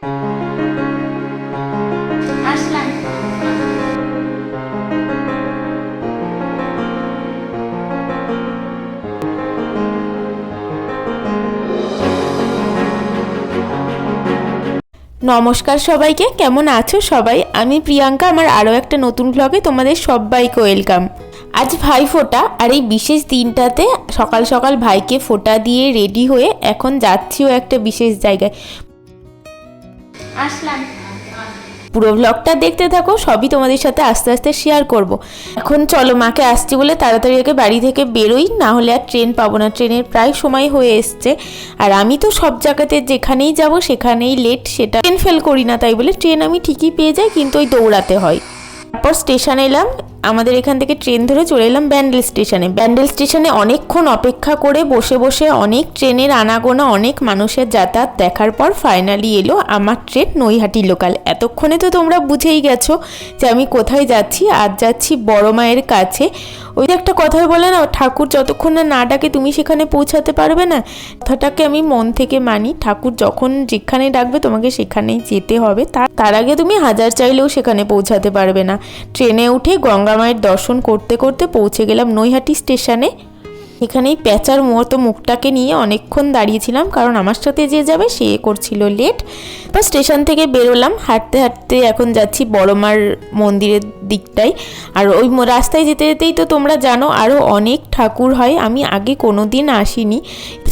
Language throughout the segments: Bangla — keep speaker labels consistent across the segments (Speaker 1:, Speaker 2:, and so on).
Speaker 1: আসলাম। নমস্কার সবাইকে, কেমন আছো সবাই? আমি প্রিয়াঙ্কা, আমার আরও একটা নতুন ব্লগে তোমাদের সবাইকে ওয়েলকাম। আজ ভাই ফোঁটা, আর এই বিশেষ দিনটাতে সকাল সকাল ভাইকে ফোঁটা দিয়ে রেডি হয়ে এখন যাচ্ছিও একটা বিশেষ জায়গায়। আসলাম। পুরো ব্লগটা দেখতে থাকো, সবই তোমাদের সাথে আস্তে আস্তে শেয়ার করব। এখন চলো, মাকে আসছি বলে তাড়াতাড়ি আগে বাড়ি থেকে বেরোই, না হলে আর ট্রেন পাবো না। ট্রেনের প্রায় সময় হয়ে এসছে, আর আমি তো সব জায়গাতে যেখানেই যাব সেখানেই লেট, সেটা ট্রেন ফেল করি না, তাই বলে ট্রেন আমি ঠিকই পেয়ে যাই, কিন্তু ওই দৌড়াতে হয়। তারপর স্টেশন এলাম, আমাদের এখান থেকে ট্রেন ধরে চলে এলাম ব্যান্ডেল স্টেশনে। ব্যান্ডেল স্টেশনে অনেকক্ষণ অপেক্ষা করে বসে বসে অনেক ট্রেনের আনাগোনা, অনেক মানুষের যাতায়াত দেখার পর ফাইনালি এলো আমার ট্রেন, নৈহাটি লোকাল। এতক্ষণে তো তোমরা বুঝেই গেছো যে আমি কোথায় যাচ্ছি। আজ যাচ্ছি বড় মায়ের কাছে। ওই যে একটা কথাই বলে না, ঠাকুর যতক্ষণ না ডাকে তুমি সেখানে পৌঁছাতে পারবে না। কথাটাকে আমি মন থেকে মানি। ঠাকুর যখন যেখানে ডাকবে তোমাকে সেখানেই যেতে হবে। তার আগে তুমি হাজার চাইলেও সেখানে পৌঁছাতে পারবে না। ট্রেনে উঠে গঙ্গা মায়ের দর্শন করতে করতে পৌঁছে গেলাম নৈহাটি স্টেশনে। এখানেই প্যাঁচার মতো মুখটাকে নিয়ে অনেকক্ষণ দাঁড়িয়েছিলাম, কারণ আমার সাথে যে যাবে সে করছিল লেট। বা স্টেশন থেকে বেরোলাম, হাঁটতে হাঁটতে এখন যাচ্ছি বড়মার মন্দিরের দিকটায়। আর ওই রাস্তায় যেতে যেতেই তো তোমরা জানো আরও অনেক ঠাকুর হয়, আমি আগে কোনো দিন আসিনি।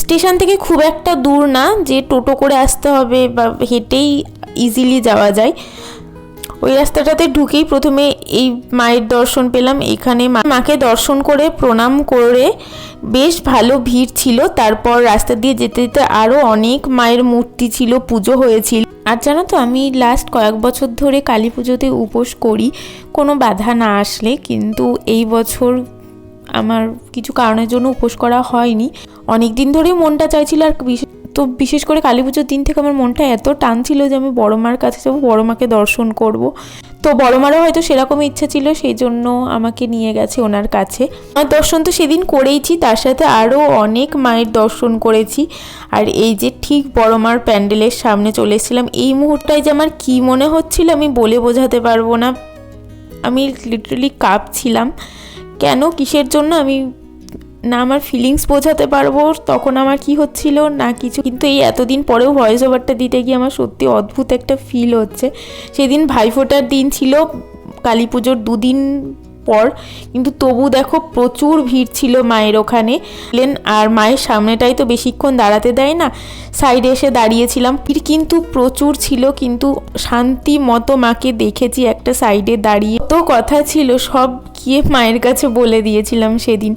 Speaker 1: স্টেশন থেকে খুব একটা দূর না, যে টোটো করে আসতে হবে বা হেঁটেই ইজিলি যাওয়া যায়। ওই রাস্তাটাতে ঢুকেই প্রথমে এই মায়ের দর্শন পেলাম। এখানে মাকে দর্শন করে প্রণাম করে বেশ ভালো ভিড় ছিল। তারপর রাস্তা দিয়ে যেতে যেতে আরও অনেক মায়ের মূর্তি ছিল, পুজো হয়েছিল। আর জানো তো, আমি লাস্ট কয়েক বছর ধরে কালী পুজোতে উপোস করি কোনো বাধা না আসলে, কিন্তু এই বছর আমার কিছু কারণের জন্য উপোস করা হয়নি। অনেক দিন ধরেই মনটা চাইছিল, আর তো বিশেষ করে কালী পুজোর দিন থেকে আমার মনটা এত টান ছিল যে আমি বড় মার কাছে যাবো, বড় মাকে দর্শন করব। তো বড় মারও হয়তো সেরকম ইচ্ছা ছিল, সেই জন্য আমাকে নিয়ে গেছে ওনার কাছে। আমার দর্শন তো সেদিন করেইছি, তার সাথে আরও অনেক মায়ের দর্শন করেছি। আর এই যে ঠিক বড় মার প্যান্ডেলের সামনে চলে এসেছিলাম, এই মুহূর্তটায় যে আমার কী মনে হচ্ছিল আমি বলে বোঝাতে পারবো না। আমি লিটারালি কাঁপছিলাম। কেন, কিসের জন্য, আমি না আমার ফিলিংস বোঝাতে পারবো তখন আমার কি হচ্ছিল না কিছু। কিন্তু এই এতদিন পরেও ভয়েস ওভারটা দিতে গিয়ে আমার সত্যি অদ্ভুত একটা ফিল হচ্ছে। সেদিন ভাইফোঁটার দিন ছিল, কালী পুজোর দুদিন পর, কিন্তু তবু দেখো প্রচুর ভিড় ছিল মায়ের ওখানে। আর মায়ের সামনেটাই তো বেশিক্ষণ দাঁড়াতে দেয় না, সাইডে এসে দাঁড়িয়েছিলাম। ভিড় কিন্তু প্রচুর ছিল, কিন্তু শান্তি মতো মাকে দেখেছি একটা সাইডে দাঁড়িয়ে। তো কথা ছিল সব গিয়ে মায়ের কাছে বলে দিয়েছিলাম সেদিন।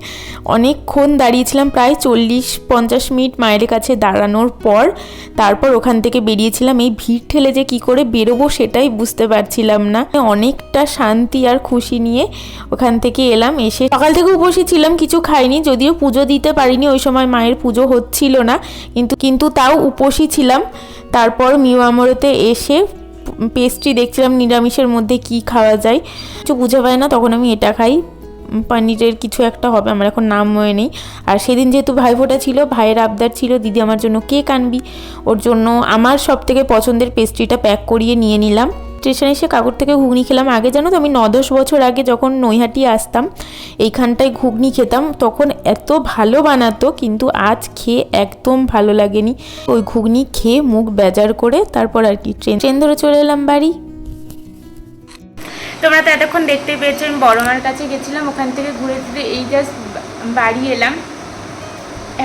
Speaker 1: অনেকক্ষণ দাঁড়িয়েছিলাম, প্রায় 40-50 মিনিট মায়ের কাছে দাঁড়ানোর পর তারপর ওখান থেকে বেরিয়েছিলাম। এই ভিড় ঠেলে যে কি করে বেরোবো সেটাই বুঝতে পারছিলাম না। অনেকটা শান্তি আর খুশি নিয়ে ওখান থেকে এলাম। এসে সকাল থেকে উপসে ছিলাম, কিছু খাইনি, যদিও পুজো দিতে পারিনি, ওই সময় মায়ের পুজো হচ্ছিল না, কিন্তু তাও উপসী ছিলাম। তারপর মিউ আমরতে এসে পেস্ট্রি দেখছিলাম নিরামিষের মধ্যে কি খাওয়া যায়, কিছু বুঝে পাই না, তখন আমি এটা খাই, পনিরের কিছু একটা হবে, আমার এখন নাম মনে নেই। আর সেদিন যেহেতু ভাইফোঁটা ছিল, ভাইয়ের আবদার ছিল দিদি আমার জন্য কেক আনবি, ওর জন্য আমার সব থেকে পছন্দের পেস্ট্রিটা প্যাক করিয়ে নিয়ে নিলাম। স্টেশনে এসে কাকুর থেকে ঘুগনি খেলাম। আগে জানো তো, আমি 9-10 বছর আগে যখন নৈহাটি আসতাম এইখানটায় ঘুগনি খেতাম, তখন এত ভালো বানাতো, কিন্তু আজ খেয়ে একদম ভালো লাগেনি। ওই ঘুগনি খেয়ে মুখ বেজার করে তারপর আর কি ট্রেন ধরে চলে এলাম বাড়ি। তোমরা তো এতক্ষণ দেখতে পেয়েছো আমি বড় মার কাছে গেছিলাম, ওখান থেকে ঘুরে ফিরে এই জাস্ট বাড়ি এলাম।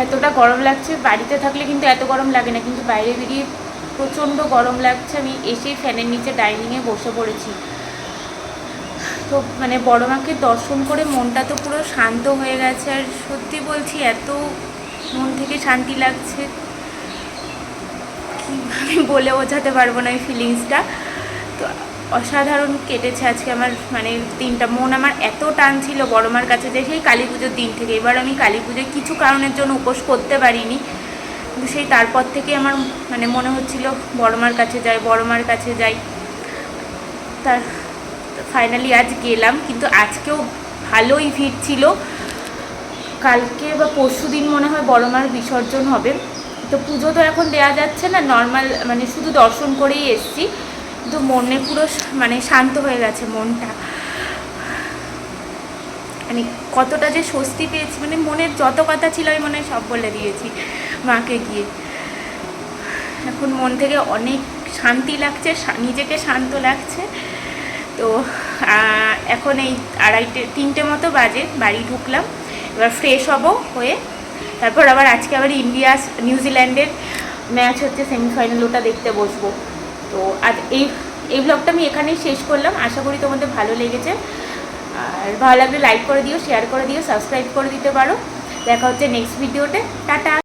Speaker 1: এতটা গরম লাগছে, বাড়িতে থাকলে কিন্তু এত গরম লাগে না, কিন্তু বাইরে বেরিয়ে প্রচণ্ড গরম লাগছে। আমি এসে ফ্যানের নিচে ডাইনিংয়ে বসে পড়েছি। তো মানে বড় মাকে দর্শন করে মনটা তো পুরো শান্ত হয়ে গেছে, আর সত্যি বলছি এত মন থেকে শান্তি লাগছে, কীভাবে বলে বোঝাতে পারবো না এই ফিলিংসটা। তো অসাধারণ কেটেছে আজকে আমার, মানে দিনটা। মন আমার এত টান ছিল বড় মার কাছে যে সেই কালী পুজোর দিন থেকে। এবার আমি কালী পুজোয় কিছু কারণের জন্য উপোস করতে পারিনি, কিন্তু সেই তারপর থেকে আমার মানে মনে হচ্ছিল বড় মার কাছে যাই, বড় মার কাছে যাই। তার ফাইনালি আজ গেলাম, কিন্তু আজকেও ভালোই ভিড় ছিল। কালকে বা পরশু দিন মনে হয় বড় মার বিসর্জন হবে, তো পুজো তো এখন দেওয়া যাচ্ছে না, নর্মাল মানে শুধু দর্শন করেই এসেছি, কিন্তু মনে পুরো মানে শান্ত হয়ে গেছে মনটা। মানে কতটা যে স্বস্তি পেয়েছি, মানে মনের যত কথা ছিল আমি মনে হয় সব বলে দিয়েছি মাকে গিয়ে। এখন মন থেকে অনেক শান্তি লাগছে, নিজেকে শান্ত লাগছে। তো এখন এই 2:30 মতো বাজে, বাড়ি ঢুকলাম, এবার ফ্রেশ হব হয়ে তারপর আবার আজকে আবার ইন্ডিয়া নিউজিল্যান্ডের ম্যাচ হচ্ছে, সেমিফাইনাল, ওটা দেখতে বসবো। তো আজ এই ব্লগটা আমি এখানেই শেষ করলাম। আশা করি তোমাদের ভালো লেগেছে, আর ভালো লাগলে লাইক করে দিও, শেয়ার করে দিও, সাবস্ক্রাইব করে দিতে পারো। দেখা হচ্ছে নেক্সট ভিডিওতে। টাটা।